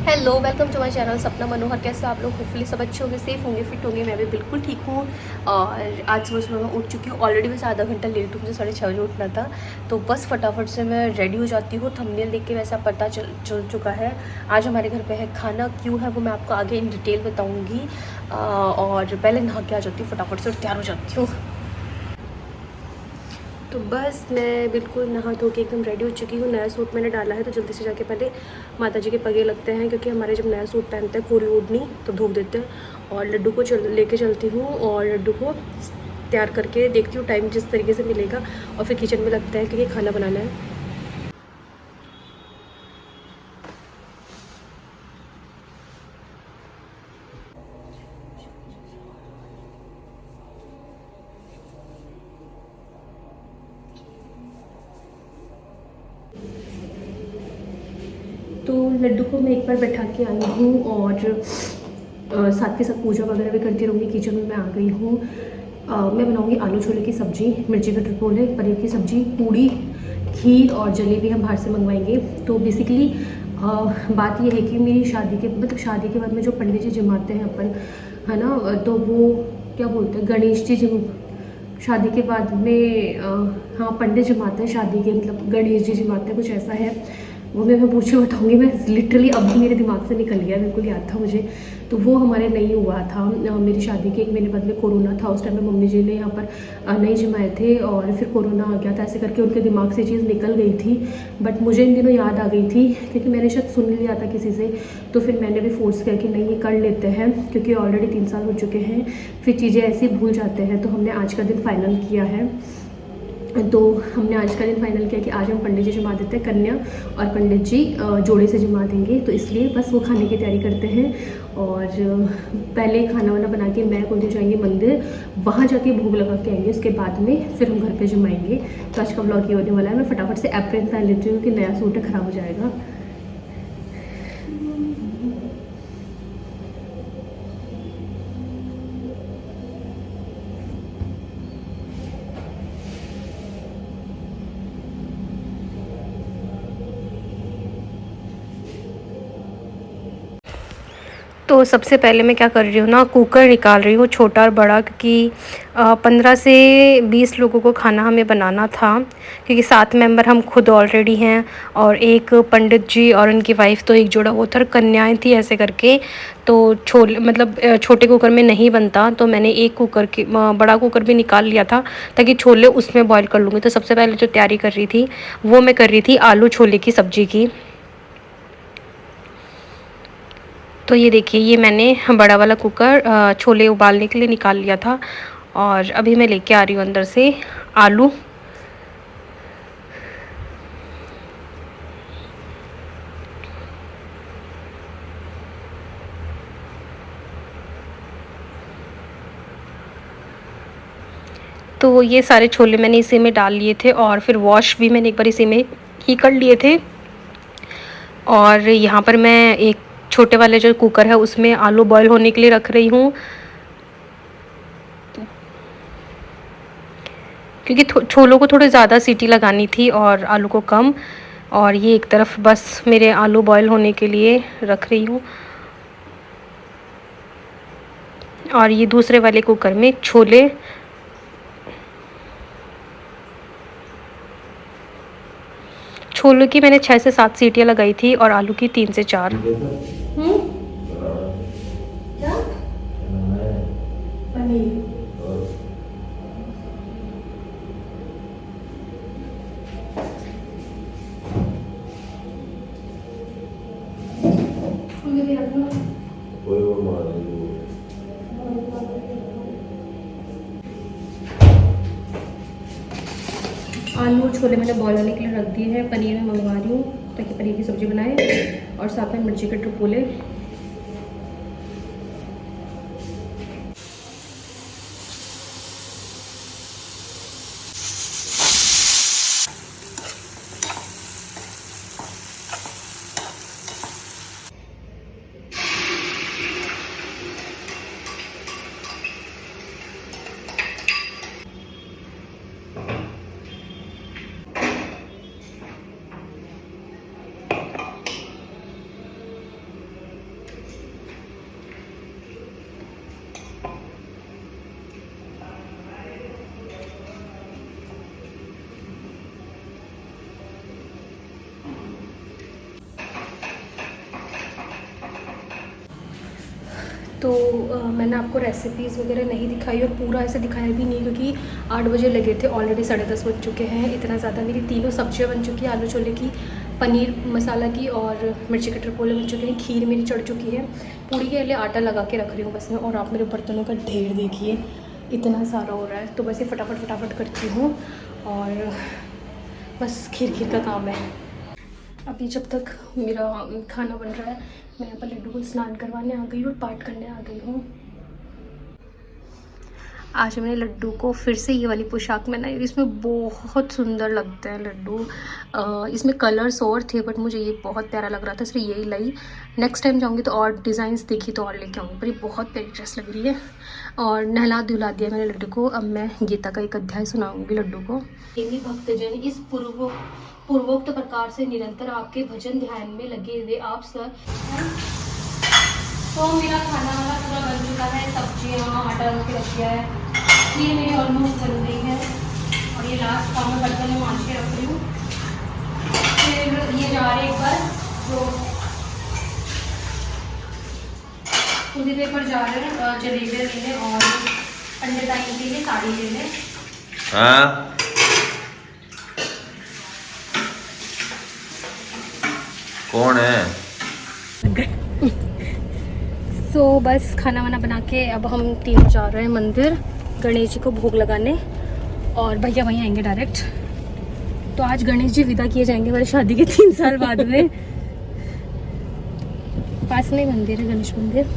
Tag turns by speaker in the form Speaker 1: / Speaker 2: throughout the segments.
Speaker 1: Hello, welcome to my channel Sapna Manohar. कैसे आप लोग? होपफुली सब अच्छे होंगे, सेफ होंगे, फिट होंगे। मैं भी बिल्कुल ठीक हूँ। और आज सुबह सुबह मैं उठ चुकी हूँ। ऑलरेडी बस आधा घंटा लेट हूँ, मुझे 6:30 बजे उठना था। तो बस फटाफट से मैं रेडी हो जाती हूँ। थंबनेल देख के वैसा पता चल चुका है। आज हमारे घर पे है खाना, क्यों है वो मैं आपको आगे इन डिटेल बताऊँगी। और पहले नहा के आ जाती हूँ फटाफट से और तैयार हो जाती हूँ। तो बस मैं बिल्कुल नहा धो के एकदम रेडी हो चुकी हूँ। नया सूट मैंने डाला है तो जल्दी से जाके पहले माता जी के पगे लगते हैं, क्योंकि हमारे जब नया सूट पहनते हैं कोरी ओढ़नी तो धो देते हैं। और लड्डू को लेके चलती हूँ और लड्डू को तैयार करके देखती हूँ टाइम जिस तरीके से मिलेगा, और फिर किचन में लगता है क्योंकि खाना बनाना है। तो लड्डू को मैं एक बार बैठा के आई हूँ और साथ के साथ पूजा वगैरह भी करती रहूँगी। किचन में मैं आ गई हूँ। मैं बनाऊँगी आलू छोले की सब्ज़ी, मिर्ची के टपोले, पनीर की सब्ज़ी, पूड़ी, खीर और जलेबी हम बाहर से मंगवाएंगे। तो बेसिकली बात यह है कि मेरी शादी के शादी के बाद में जो पंडित जी जमाते हैं अपन, है ना, तो वो क्या बोलते हैं, गणेश जी जिम शादी के बाद में हाँ पंडित जमाते हैं शादी के, मतलब गणेश जी जमाते हैं, कुछ ऐसा है। वो मैं पूछे बताऊँगी। मैं लिटरली अभी मेरे दिमाग से निकल गया, बिल्कुल याद था मुझे। तो वो हमारे नहीं हुआ था। मेरी शादी के 1 महीने बाद में कोरोना था। उस टाइम में मम्मी जी ने यहाँ पर नहीं जमाए थे और फिर कोरोना आ गया था। ऐसे करके उनके दिमाग से चीज़ निकल गई थी। बट मुझे इन दिनों याद आ गई थी क्योंकि मैंने शायद सुन लिया था किसी से। तो फिर मैंने भी फोर्स किया कि नहीं ये कर लेते हैं, क्योंकि ऑलरेडी 3 साल हो चुके हैं। फिर चीज़ें ऐसे ही भूल जाते हैं। तो हमने आज का दिन फाइनल किया है। तो हमने आज का दिन फाइनल किया कि आज हम पंडित जी जमा देते हैं कन्या, और पंडित जी जोड़े से जमा देंगे। तो इसलिए बस वो खाने की तैयारी करते हैं। और पहले खाना वाना बना के मैं कुछ जाएंगे मंदिर, वहाँ जाके भोग लगा के आएंगे। उसके बाद में फिर हम घर पे जमाएंगे। तो आज का ब्लॉग ये होने वाला है। मैं फटाफट से एप्रन पहन लेती हूँ कि नया सूट है, ख़राब हो जाएगा। तो सबसे पहले मैं क्या कर रही हूँ ना, कुकर निकाल रही हूँ, छोटा और बड़ा, क्योंकि 15 से 20 लोगों को खाना हमें बनाना था। क्योंकि 7 मेंबर हम खुद ऑलरेडी हैं और एक पंडित जी और उनकी वाइफ, तो एक जोड़ा वो था, कन्याएं थी ऐसे करके। तो छोले मतलब छोटे कुकर में नहीं बनता, तो मैंने एक कुकर की बड़ा कुकर भी निकाल लिया था ताकि छोले उसमें बॉईल कर लूँगी। तो सबसे पहले जो तैयारी कर रही थी वो मैं कर रही थी आलू छोले की सब्ज़ी की। तो ये देखिए, ये मैंने बड़ा वाला कुकर छोले उबालने के लिए निकाल लिया था। और अभी मैं लेके आ रही हूँ अंदर से आलू। तो ये सारे छोले मैंने इसी में डाल लिए थे और फिर वॉश भी मैंने एक बार इसी में ही कर लिए थे। और यहाँ पर मैं एक छोटे वाले जो कुकर है उसमें आलू बॉईल होने के लिए रख रही हूँ, क्योंकि छोलों को थोड़ी ज़्यादा सीटी लगानी थी और आलू को कम। और ये एक तरफ बस मेरे आलू बॉईल होने के लिए रख रही हूँ। और ये दूसरे वाले कुकर में छोलों की मैंने 6 से 7 सीटियाँ लगाई थी और आलू की 3 से 4। क्या? पनीर। आलू और छोले मैंने बॉईल होने के लिए रख दिए हैं। पनीर में मंगवा रही हूँ ताकि पनीर की सब्ज़ी बनाए, और साथ में मिर्ची के टपोले। तो मैंने आपको रेसिपीज़ वगैरह नहीं दिखाई और पूरा ऐसे दिखाया भी नहीं, क्योंकि 8 बजे लगे थे, ऑलरेडी 10:30 बज चुके हैं। इतना ज़्यादा मेरी तीनों सब्जियां बन चुकी हैं, आलू छोले की, पनीर मसाला की और मिर्ची के ट्रिपोले बन चुके हैं। खीर मेरी चढ़ चुकी है। पूड़ी के लिए आटा लगा के रख रही हूँ बस मैं। और आप मेरे बर्तनों का ढेर देखिए, इतना सारा हो रहा है। तो बस ये फटाफट करती हूँ और बस खीर का काम है। अभी जब तक मेरा खाना बन रहा है, मैं यहाँ पर लड्डू को स्नान करवाने आ गई और पाठ करने आ गई हूँ। आज मैंने लड्डू को फिर से ये वाली पोशाक में ना, इसमें बहुत सुंदर लगते हैं लड्डू। इसमें कलर्स और थे बट मुझे ये बहुत प्यारा लग रहा था, इसलिए यही लाई। नेक्स्ट टाइम जाऊँगी तो और डिज़ाइंस देखी तो और लेके आऊँगी, पर ये बहुत प्यारी ड्रेस लग रही है। और नहला धुला दिया मैंने लड्डू को। अब मैं गीता का एक अध्याय सुनाऊँगी लड्डू को। यही भक्तजन इस पूर्वोक्त प्रकार से निरंतर आपके भजन ध्यान में लगे हुए आप सर। तो मेरा खाना वाला पूरा बन चुका है, सब्जियाँ आटा रख के रख दिया है, खीर मेरी ऑलमोस्ट बन गई है और ये लास्ट काम में बर्तन में मांझ के रख रही हूँ। फिर ये जा रहे एक बार तो उसी पे पर जा रहे हैं जलेबी लेने और पंडिताई के लिए साड़ी लेने। हाँ
Speaker 2: कौन है?
Speaker 1: तो बस खाना वाना बना के अब हम तीनों जा रहे हैं मंदिर गणेश जी को भोग लगाने और भैया वहीं आएंगे डायरेक्ट। तो आज गणेश जी विदा किए जाएंगे हमारी शादी के 3 साल बाद में। पास में मंदिर है, गणेश मंदिर।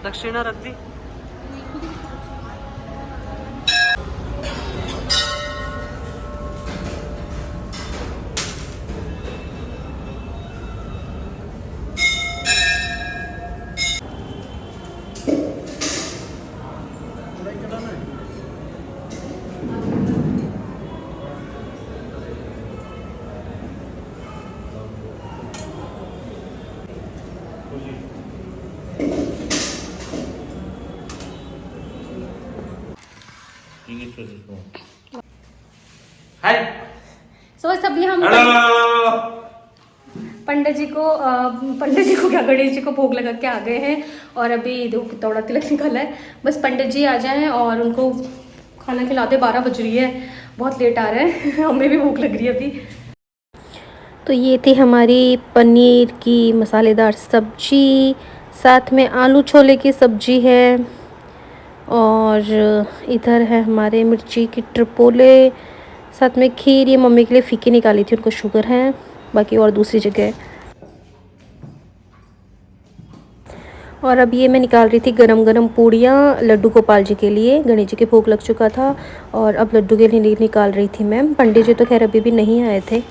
Speaker 2: दक्षिणा रख दी। हाय
Speaker 1: सो अभी हम पंडित जी को क्या गणेश जी को भोग लगा के आ गए हैं। और अभी देखो कितना बड़ा तिलक निकला है। बस पंडित जी आ जाएं और उनको खाना खिला दे। 12 बज रही है, बहुत लेट आ रहा है। हमें भी भूख लग रही है अभी। तो ये थी हमारी पनीर की मसालेदार सब्जी, साथ में आलू छोले की सब्जी है और इधर है हमारे मिर्ची की ट्रिपोले, साथ में खीर। ये मम्मी के लिए फीकी निकाली थी, उनको शुगर है, बाकी और दूसरी जगह। और अब ये मैं निकाल रही थी गरम गरम पूड़ियाँ लड्डू गोपाल जी के लिए। गणेश जी के भोग लग चुका था और अब लड्डू के लिए निकाल रही थी मैं। पंडित जी तो खैर अभी भी नहीं आए थे।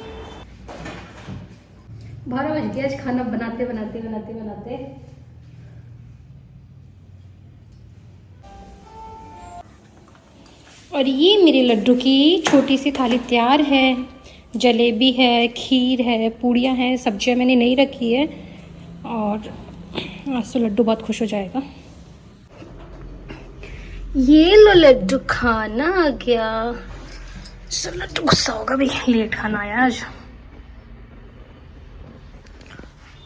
Speaker 1: 12 बज गया आज खाना बनाते बनाते। और ये मेरे लड्डू की छोटी सी थाली तैयार है। जलेबी है, खीर है, पूड़ियाँ हैं, सब्जियाँ मैंने नहीं रखी है। और आज तो लड्डू बहुत खुश हो जाएगा। ये लो लड्डू, खाना आ गया। सब लड्डू गुस्सा होगा भी, लेट खाना आया आज।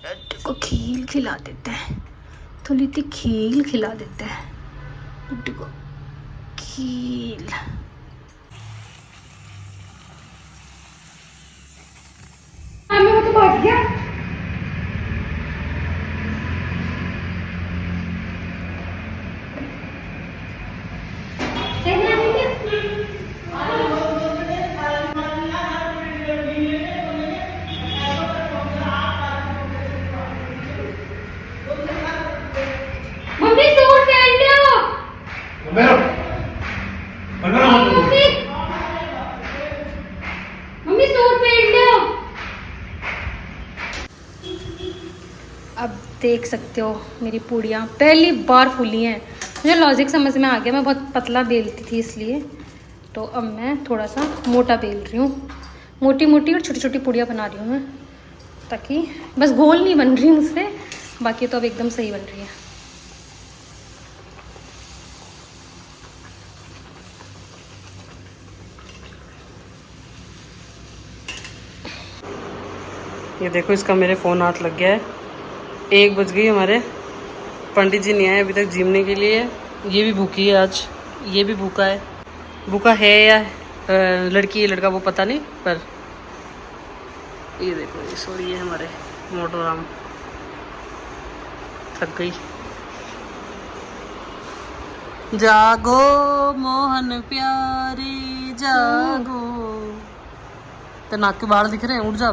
Speaker 1: लड्डू को खीर खिला देते हैं, थोड़ी सी खीर खिला देते हैं लड्डू को। खीर वो तो भाग गया। मम्मी सूट पहन लो। मम्मी सूट पहन लो। अब देख सकते हो मेरी पूड़ियाँ पहली बार फूली हैं। मुझे लॉजिक समझ में आ गया, मैं बहुत पतला बेलती थी इसलिए, तो अब मैं थोड़ा सा मोटा बेल रही हूँ। मोटी मोटी और छोटी छोटी पूड़ियाँ बना रही हूँ मैं, ताकि बस गोल नहीं बन रही मुझसे, बाकी तो अब एकदम सही बन रही है।
Speaker 3: ये देखो, इसका मेरे फ़ोन हाथ लग गया है। 1 बज गई, हमारे पंडित जी नहीं आए अभी तक जीमने के लिए। ये भी भूखी है आज, ये भी भूखा है। भूखा है या लड़की है लड़का वो पता नहीं, पर ये देखो, ये सॉरी, ये हमारे मोटो राम थक गई। जागो मोहन प्यारे जागो। तो नाक के बाहर दिख रहे हैं, उठ जा।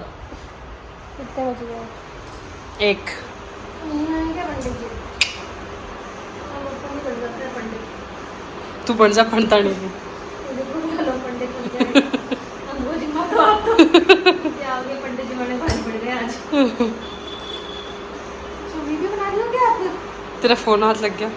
Speaker 1: कितने बज गए?
Speaker 3: 1। तू बन जा, पढ़ता नहीं है। तेरा फोन हाथ लग गया।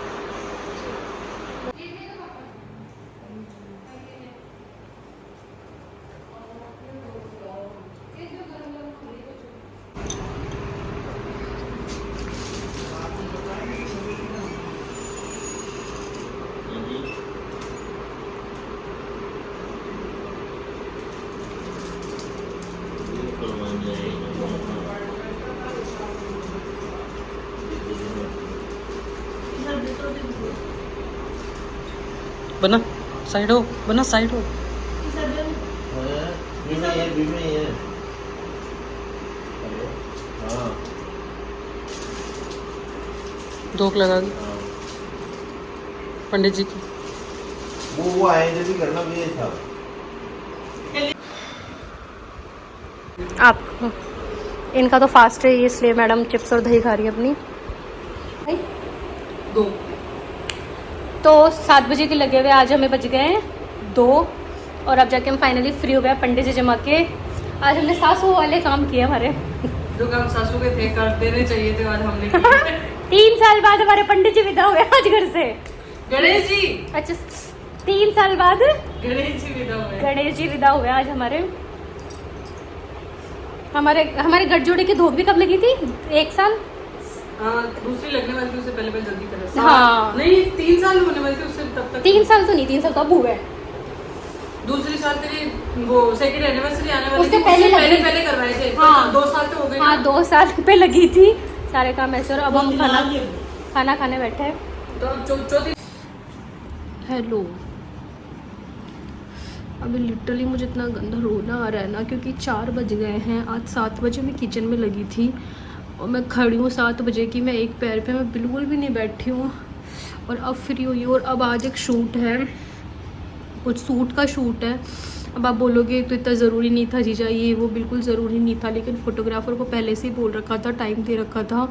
Speaker 3: बना साइड हो, बना साइड हो। धोख लगा दी पंडित जी की।
Speaker 2: वो आए भी करना भी था।
Speaker 1: आप इनका तो फास्ट है, इसलिए मैडम चिप्स और दही खा रही है अपनी।
Speaker 3: 2
Speaker 1: तो 7 बजे के लगे हुए, आज हमें बज गए हैं 2, और अब जाके हम फाइनली फ्री हो गए पंडित जी जमा के। आज हमने सासू वाले काम किए हमारे,
Speaker 3: जो काम सासू के थे कर देने चाहिए थे, आज हमने किए।
Speaker 1: 3 साल बाद हमारे पंडित जी विदा हुए आज घर से।
Speaker 3: गणेश जी,
Speaker 1: अच्छा 3 साल बाद
Speaker 3: गणेश जी विदा हुए।
Speaker 1: गणेश जी विदा हुए आज हमारे। हमारे गठजोड़े की धोख भी कब लगी थी? 1 साल।
Speaker 3: हाँ, दूसरी लगने वाली थी, उससे पहले जल्दी कर।
Speaker 1: हाँ
Speaker 3: नहीं, 3 साल होने वाली थी उससे तब तक।
Speaker 1: 3 साल तो नहीं, 3 साल तो अब हुए।
Speaker 3: दूसरी साल तेरी वो सेकंड एनिवर्सरी आने वाली
Speaker 1: उससे
Speaker 3: थी, पहले करवाए थे।
Speaker 1: हाँ
Speaker 3: 2 साल तो हो गए।
Speaker 1: हाँ 2 साल पे लगी थी सारे काम ऐसे, और अब हम खाना खाने बैठे हैं।
Speaker 3: तो चौथी।
Speaker 1: हेलो, अभी लिटरली मुझे इतना गंदा रोना आ रहा है ना, क्योंकि 4 बज गए हैं। आज 7 बजे मैं किचन में लगी थी और मैं खड़ी हूँ 7 बजे की। मैं एक पैर पे मैं बिल्कुल भी नहीं बैठी हूँ, और अब फ्री हुई हूँ। और अब आज एक शूट है, कुछ सूट का शूट है। अब आप बोलोगे तो इतना ज़रूरी नहीं था जीजा, ये वो बिल्कुल ज़रूरी नहीं था, लेकिन फ़ोटोग्राफ़र को पहले से ही बोल रखा था, टाइम दे रखा था,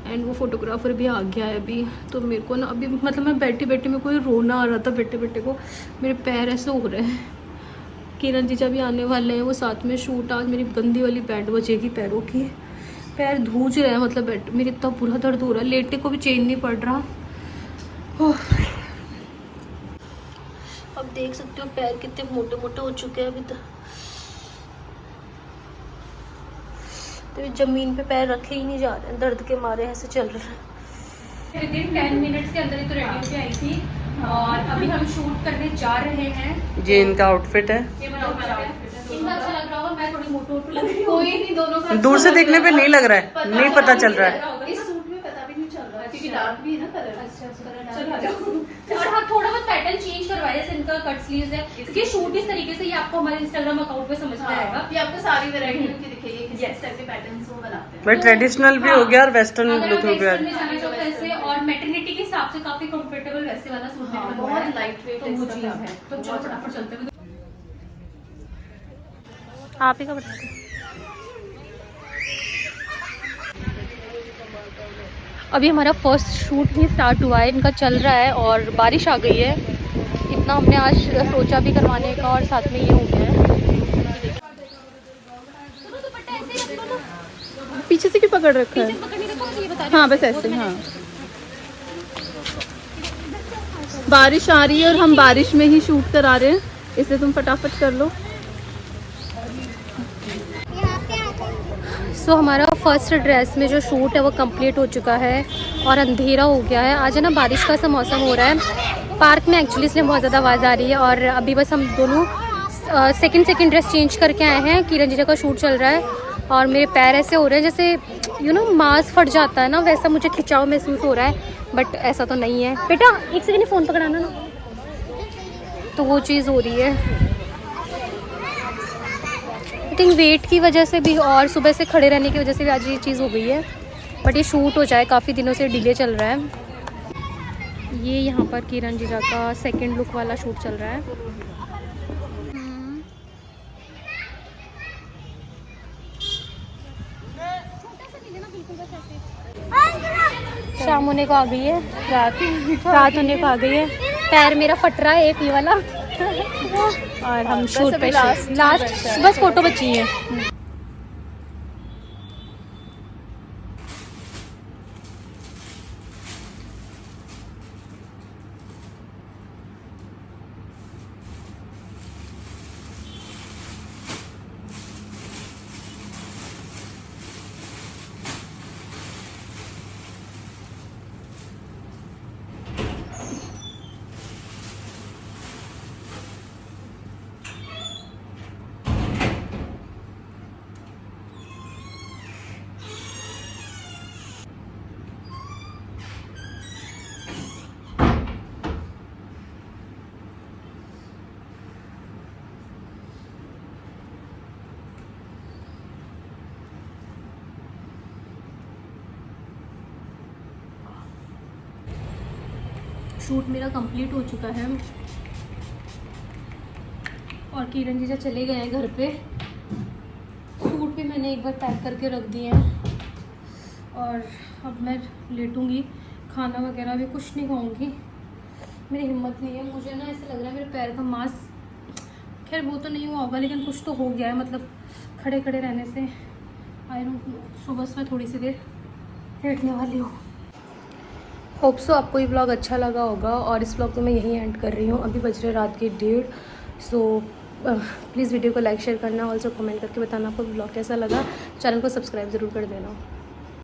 Speaker 1: एंड वो फ़ोटोग्राफ़र भी आ गया है अभी। तो मेरे को ना अभी मतलब मैं बैठी बैठी मेरे को रोना आ रहा था, बैठे बैठे को मेरे पैर ऐसे हो रहे हैं। किरण जीजा भी आने वाले हैं, वो साथ में शूट। आज मेरी गंदी वाली बैंड बजेगी पैरों की, पैर धूज रहे हैं, मतलब मेरे इतना बुरा दर्द हो रहा है, लेटे को भी चैन नहीं पड़ रहा। अब देख सकते हो पैर कितने मोटे मोटे हो चुके हैं अभी तक। तो ज़मीन पे पैर रखे ही नहीं जा रहे हैं, दर्द के मारे ऐसे चल रहे हैं। विदिन 10 मिनट्स के अंदर ही तो रेडी होके आई थी, और अभी हम शूट करने जा रहे हैं।
Speaker 3: ये इनका आउटफिट है।
Speaker 1: इनका अच्छा लग रहा होगा, मैं थोड़ी मोटू लग रही हूँ। कोई नहीं, दोनों का
Speaker 3: दूर से देखने पे नहीं लग रहा है, नहीं पता चल रहा है।
Speaker 1: इस सूट में पता भी नहीं चल रहा है, क्योंकि डार्क भी है ना कलर। अच्छा और हाँ, थोड़ा बहुत पैटर्न चेंज करवाया, जैसे इनका कट स्लीव्स है, क्योंकि शूट इस तरीके से, ये आपको हमारे इंस्टाग्राम अकाउंट पे समझ में आएगा।
Speaker 4: ये आपको सारी वैरायटी की दिखेगी, किस टाइप के पैटर्न्स वो बनाते हैं।
Speaker 3: भाई ट्रेडिशनल भी हो गया और वेस्टर्न लुक में भी आ गया।
Speaker 1: जाना चाहते हैं ऐसे, और मैटरनिटी के हिसाब से काफी कंफर्टेबल वैसे वाला सूट है,
Speaker 4: बहुत लाइट वेट
Speaker 1: तो वो चीज है। तो चलो फटाफट चलते हैं। आप ही का बता दो। अभी हमारा फर्स्ट शूट ही स्टार्ट हुआ है, इनका चल रहा है, और बारिश आ गई है। इतना हमने आज सोचा भी करवाने का, और साथ में ये हो गया है।
Speaker 4: पीछे से क्यों पकड़ रखा है? हाँ बस ऐसे। हाँ बारिश आ रही है और हम बारिश में ही शूट करा रहे हैं, इसलिए तुम फटाफट कर लो।
Speaker 1: सो हमारा फर्स्ट ड्रेस में जो शूट है वो कंप्लीट हो चुका है और अंधेरा हो गया है। आज है ना बारिश का सा मौसम हो रहा है पार्क में एक्चुअली, इसलिए बहुत ज़्यादा आवाज़ आ रही है। और अभी बस हम दोनों सेकंड ड्रेस चेंज करके आए हैं। किरण जीजा का शूट चल रहा है और मेरे पैर ऐसे हो रहे हैं जैसे मांस फट जाता है ना, वैसा मुझे खिंचाव महसूस हो रहा है, बट ऐसा तो नहीं है। बेटा एक सेकंड फ़ोन पकड़ाना ना, तो वो चीज़ हो रही है। आई थिंक वेट की वजह से भी और सुबह से खड़े रहने की वजह से भी आज ये चीज़ हो गई है, बट ये शूट हो जाए, काफ़ी दिनों से डिले चल रहा है। ये यहाँ पर किरण जीजा का सेकंड लुक वाला शूट चल रहा है। शाम होने को आ गई है, रात होने को आ गई है। पैर मेरा फट रहा है एक ये वाला और हम शूट पे लास्ट बस फोटो बची है। शूट मेरा कंप्लीट हो चुका है और किरण जीजा चले गए हैं घर पे। सूट भी मैंने एक बार पैक करके रख दिए हैं और अब मैं लेटूंगी, खाना वगैरह भी कुछ नहीं खाऊंगी, मेरी हिम्मत नहीं है। मुझे ना ऐसा लग रहा है मेरे पैर का मांस, खैर वो तो नहीं हुआ होगा लेकिन कुछ तो हो गया है, मतलब खड़े खड़े रहने से। आई डोंट नो, सुबह से मैं थोड़ी सी देर लेटने वाली हूँ। होप सो आपको ये व्लॉग अच्छा लगा होगा और इस व्लॉग को मैं यहीं एंड कर रही हूँ। अभी बज रहे रात के 1:30। सो प्लीज़ वीडियो को लाइक शेयर करना, ऑल्सो कमेंट करके बताना आपको व्लॉग कैसा लगा। चैनल को सब्सक्राइब ज़रूर कर देना।